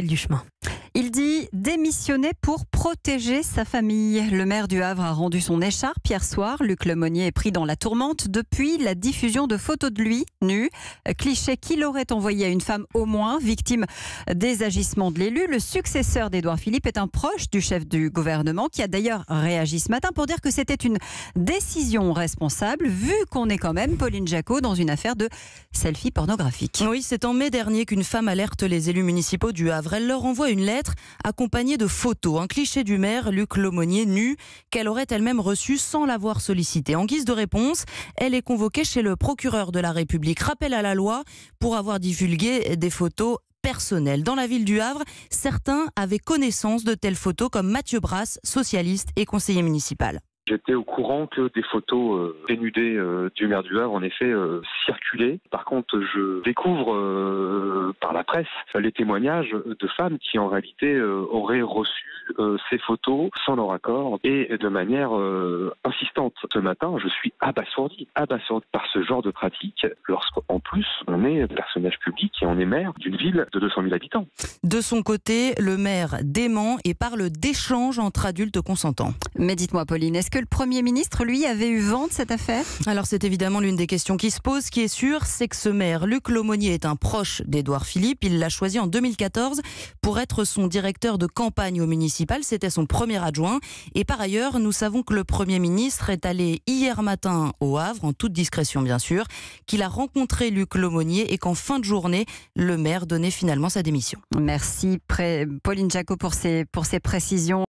Du chemin. Il dit démissionner pour protéger sa famille. Le maire du Havre a rendu son écharpe hier soir. Luc Lemonnier est pris dans la tourmente depuis la diffusion de photos de lui, nu. Cliché qu'il aurait envoyé à une femme au moins, victime des agissements de l'élu. Le successeur d'Édouard Philippe est un proche du chef du gouvernement qui a d'ailleurs réagi ce matin pour dire que c'était une décision responsable vu qu'on est quand même, Pauline Jacot, dans une affaire de selfie pornographique. Oui, c'est en mai dernier qu'une femme alerte les élus municipaux du Havre. Elle leur envoie une lettre accompagnée de photos. Un cliché du maire, Luc Lemonnier, nu, qu'elle aurait elle-même reçu sans l'avoir sollicité. En guise de réponse, elle est convoquée chez le procureur de la République. Rappel à la loi pour avoir divulgué des photos personnelles. Dans la ville du Havre, certains avaient connaissance de telles photos comme Mathieu Brasse, socialiste et conseiller municipal. J'étais au courant que des photos dénudées du maire du Havre, en effet, circulaient. Par contre, je découvre par la presse les témoignages de femmes qui, en réalité, auraient reçu ces photos sans leur accord et de manière insistante. Ce matin, je suis abasourdi par ce genre de pratique lorsqu'en plus, on est personnage public et on est maire d'une ville de 200 000 habitants. De son côté, le maire dément et parle d'échanges entre adultes consentants. Mais dites-moi, Pauline, est-ce que le Premier ministre, lui, avait eu vent de cette affaire ? Alors c'est évidemment l'une des questions qui se pose. Ce qui est sûr, c'est que ce maire, Luc Lemonnier, est un proche d'Édouard Philippe. Il l'a choisi en 2014 pour être son directeur de campagne au municipal. C'était son premier adjoint. Et par ailleurs, nous savons que le Premier ministre est allé hier matin au Havre, en toute discrétion bien sûr, qu'il a rencontré Luc Lemonnier et qu'en fin de journée, le maire donnait finalement sa démission. Merci Pauline Jacot pour ces précisions.